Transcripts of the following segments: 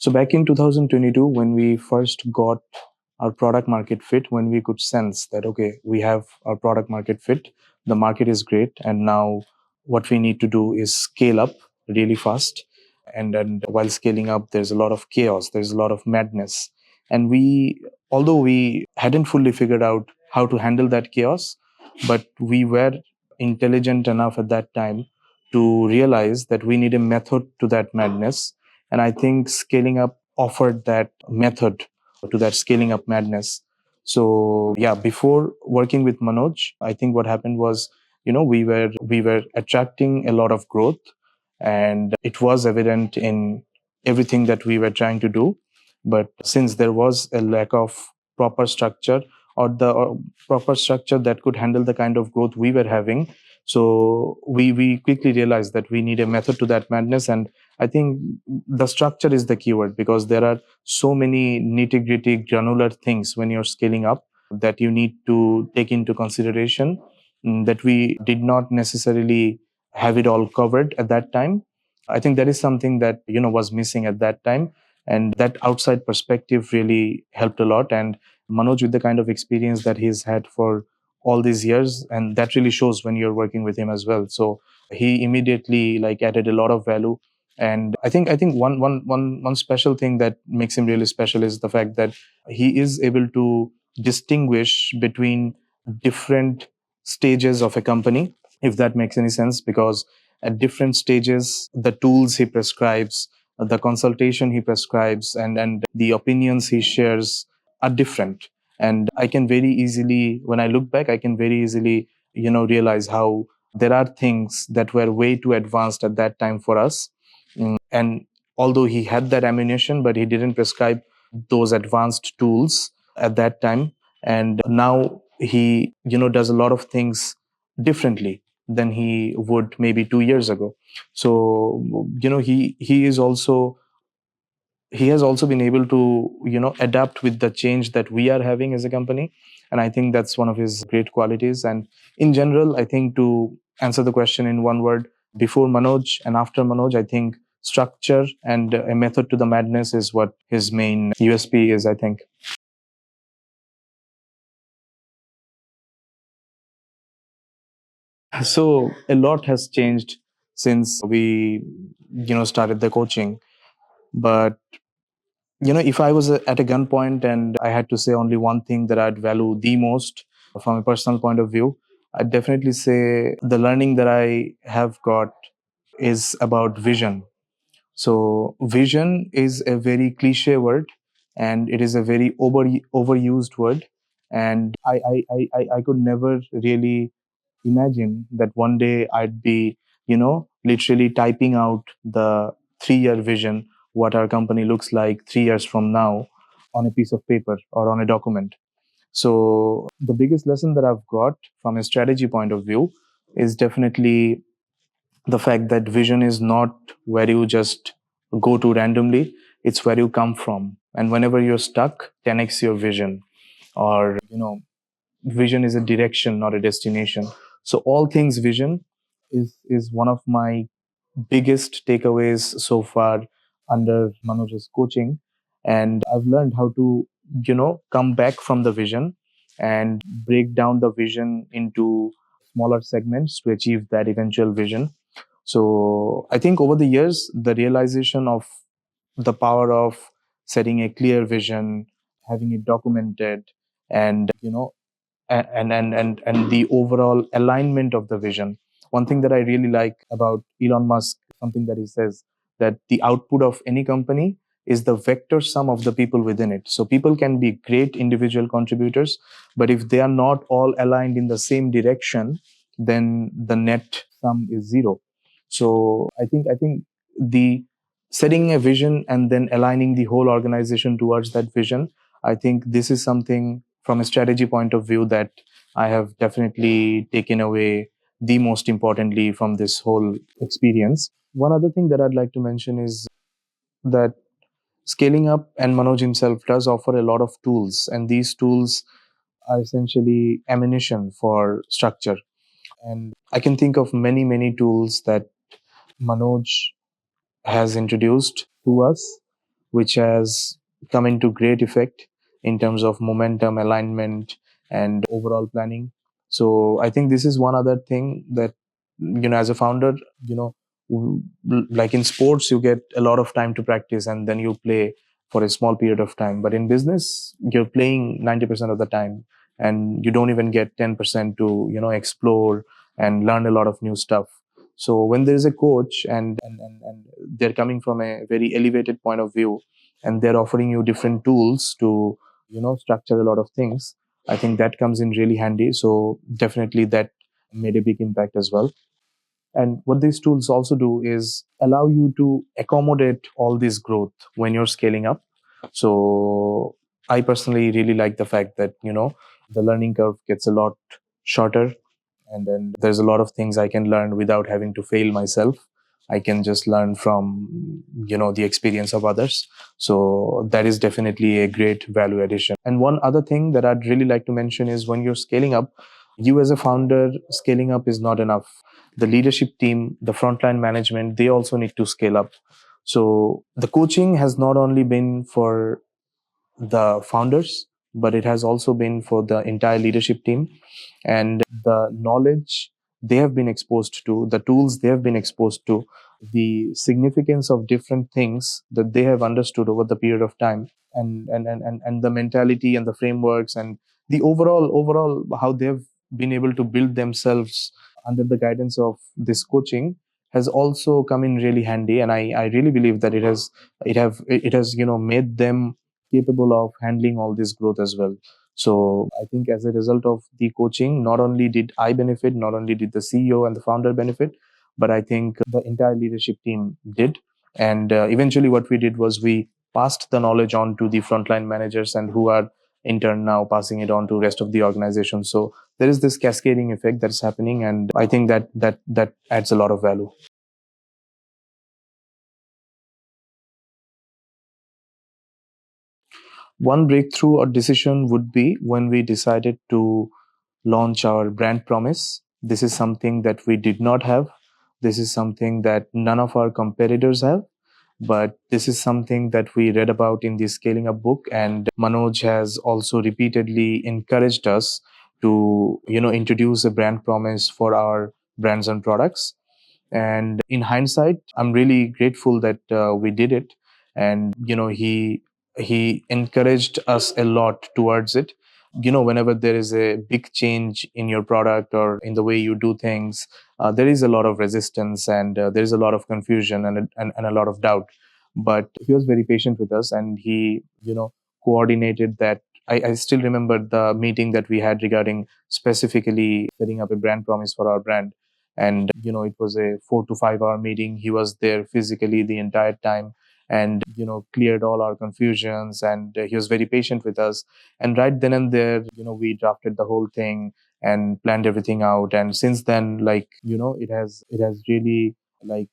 So back in 2022, when we first got our product market fit, when we could sense that, okay, we have our product market fit, the market is great. And now what we need to do is scale up really fast. And while scaling up, there's a lot of chaos, there's a lot of madness. And although we hadn't fully figured out how to handle that chaos, but we were intelligent enough at that time to realize that we need a method to that madness. And I think scaling up offered that method to that scaling up madness. So yeah, before working with Manoj, I think what happened was, we were attracting a lot of growth, and it was evident in everything that we were trying to do. But since there was a lack of proper structure, or proper structure that could handle the kind of growth we were having, so we quickly realized that we need a method to that madness. And I think the structure is the keyword, because there are so many nitty gritty granular things when you're scaling up that you need to take into consideration, that we did not necessarily have it all covered at that time. I think that is something that was missing at that time, and that outside perspective really helped a lot. And Manoj, with the kind of experience that he's had for all these years, and that really shows when you're working with him as well. So he immediately added a lot of value. And I think one special thing that makes him really special is the fact that he is able to distinguish between different stages of a company, if that makes any sense, because at different stages, the tools he prescribes, the consultation he prescribes, and the opinions he shares are different. And I can very easily, when I look back, I can very easily, realize how there are things that were way too advanced at that time for us. And although he had that ammunition, but he didn't prescribe those advanced tools at that time. And now he, does a lot of things differently than he would maybe 2 years ago. So, he has also been able to adapt with the change that we are having as a company. And I think that's one of his great qualities. And in general, I think, to answer the question in one word, before Manoj and after Manoj, I think structure and a method to the madness is what his main USP is, I think. So a lot has changed since we started the coaching. But if I was at a gunpoint and I had to say only one thing that I'd value the most from a personal point of view, I'd definitely say the learning that I have got is about vision. So vision is a very cliche word, and it is a very overused word. And I could never really imagine that one day I'd be, literally typing out the 3-year vision, what our company looks like 3 years from now, on a piece of paper or on a document. So the biggest lesson that I've got from a strategy point of view is definitely the fact that vision is not where you just go to randomly, it's where you come from. And whenever you're stuck, 10x your vision. Or, vision is a direction, not a destination. So all things vision is one of my biggest takeaways so far under Manoj's coaching. And I've learned how to, come back from the vision and break down the vision into smaller segments to achieve that eventual vision. So I think over the years, the realization of the power of setting a clear vision, having it documented, and and the overall alignment of the vision. One thing that I really like about Elon Musk, something that he says, that the output of any company is the vector sum of the people within it. So people can be great individual contributors, but if they are not all aligned in the same direction, then the net sum is zero. So I think the setting a vision and then aligning the whole organization towards that vision, I think this is something from a strategy point of view that I have definitely taken away the most importantly from this whole experience. One other thing that I'd like to mention is that scaling up, and Manoj himself does offer a lot of tools, and these tools are essentially ammunition for structure. And I can think of many, many tools that Manoj has introduced to us. which has come into great effect in terms of momentum, alignment, and overall planning. So I think this is one other thing that, as a founder, you know, like in sports, you get a lot of time to practice and then you play for a small period of time. But in business, you're playing 90% of the time and you don't even get 10% to, explore and learn a lot of new stuff. So when there is a coach and they're coming from a very elevated point of view and they're offering you different tools to, structure a lot of things, I think that comes in really handy. So definitely that made a big impact as well. And what these tools also do is allow you to accommodate all this growth when you're scaling up. So I personally really like the fact that, the learning curve gets a lot shorter, and then there's a lot of things I can learn without having to fail myself. I can just learn from, the experience of others. So that is definitely a great value addition. And one other thing that I'd really like to mention is when you're scaling up, you as a founder, scaling up is not enough. The leadership team, the frontline management, they also need to scale up. So the coaching has not only been for the founders, but it has also been for the entire leadership team. And the knowledge they have been exposed to, the tools they have been exposed to, the significance of different things that they have understood over the period of time, and the mentality and the frameworks and the overall how they've been able to build themselves under the guidance of this coaching has also come in really handy. And I really believe that it has made them capable of handling all this growth as well. So I think as a result of the coaching, not only did I benefit, not only did the CEO and the founder benefit, but I think the entire leadership team did. And eventually, what we did was we passed the knowledge on to the frontline managers, and who are in turn now passing it on to rest of the organization. So there is this cascading effect that's happening, and I think that adds a lot of value. One breakthrough or decision would be when we decided to launch our brand promise. This is something that we did not have. This is something that none of our competitors have. But this is something that we read about in the Scaling Up book. And Manoj has also repeatedly encouraged us to, introduce a brand promise for our brands and products. And in hindsight, I'm really grateful that we did it. And he encouraged us a lot towards it. Whenever there is a big change in your product or in the way you do things, there is a lot of resistance, and there is a lot of confusion, and a lot of doubt. But he was very patient with us, and he coordinated that. I still remember the meeting that we had regarding specifically setting up a brand promise for our brand. And it was a 4 to 5 hour meeting. He was there physically the entire time, and cleared all our confusions, and he was very patient with us. And right then and there, we drafted the whole thing and planned everything out. And since then, like, it has really, like,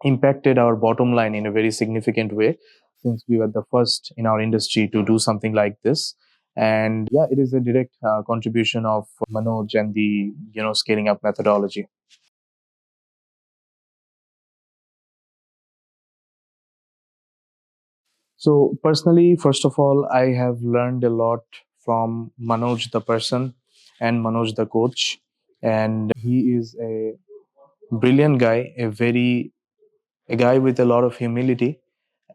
impacted our bottom line in a very significant way, since we were the first in our industry to do something like this. And yeah, it is a direct contribution of Manoj and the scaling up methodology. So personally, first of all, I have learned a lot from Manoj the person and Manoj the coach. And he is a brilliant guy, a guy with a lot of humility.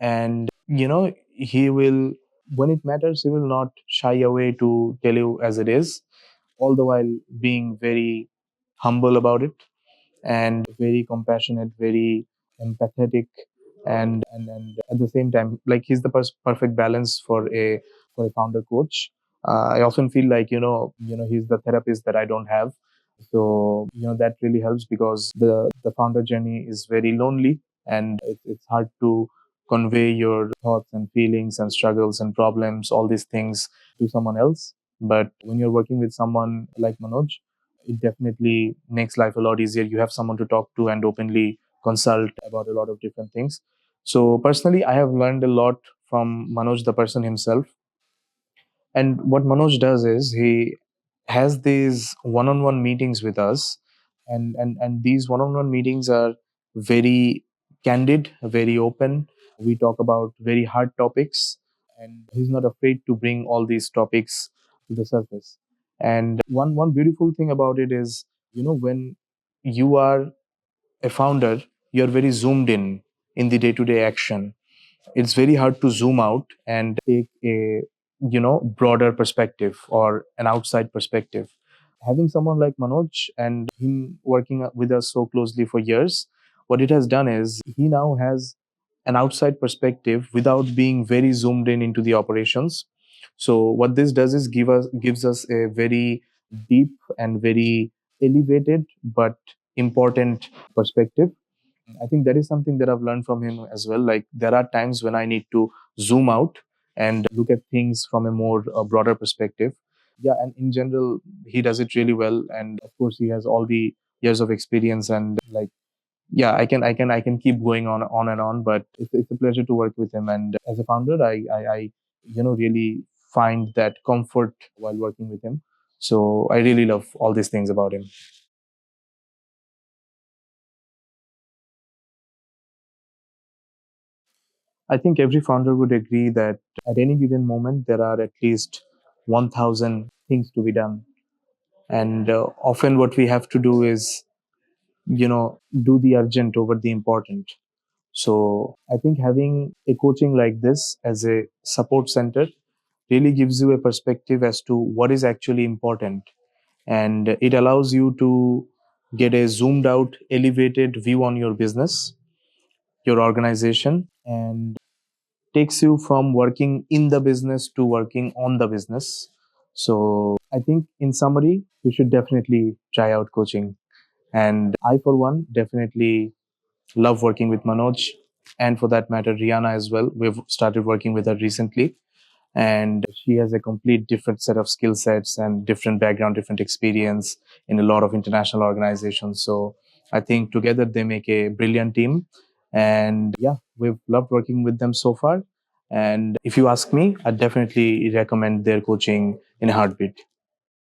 And he will, when it matters, he will not shy away to tell you as it is, all the while being very humble about it, and very compassionate, very empathetic, and at the same time, like, he's the perfect balance for a founder coach. I often feel like he's the therapist that I don't have. So that really helps, because the founder journey is very lonely, and it's hard to convey your thoughts and feelings and struggles and problems, all these things, to someone else. But when you're working with someone like Manoj, it definitely makes life a lot easier. You have someone to talk to and openly consult about a lot of different things. So personally, I have learned a lot from Manoj, the person himself. And what Manoj does is he has these one-on-one meetings with us, and these one-on-one meetings are very candid, very open, We talk about very hard topics, and he's not afraid to bring all these topics to the surface. And one beautiful thing about it is, when you are a founder, you're very zoomed in the day-to-day action. It's very hard to zoom out and take a broader perspective or an outside perspective. Having someone like Manoj and him working with us so closely for years, what it has done is he now has an outside perspective without being very zoomed in into the operations. So what this does is gives us a very deep and very elevated but important perspective. I think that is something that I've learned from him as well. Like there are times when I need to zoom out and look at things from a more broader perspective. Yeah, and in general, he does it really well. And of course, he has all the years of experience. And like, yeah, I can keep going on and on. But it's a pleasure to work with him. And as a founder, I really find that comfort while working with him. So I really love all these things about him. I think every founder would agree that at any given moment, there are at least 1,000 things to be done. And often what we have to do is, do the urgent over the important. So I think having a coaching like this as a support center really gives you a perspective as to what is actually important. And it allows you to get a zoomed out, elevated view on your business, your organization, and takes you from working in the business to working on the business. So I think in summary, you should definitely try out coaching. And I, for one, definitely love working with Manoj, and for that matter, Rihanna as well. We've started working with her recently, and she has a complete different set of skill sets and different background, different experience in a lot of international organizations. So I think together they make a brilliant team. And yeah, we've loved working with them so far. And if you ask me, I definitely recommend their coaching in a heartbeat.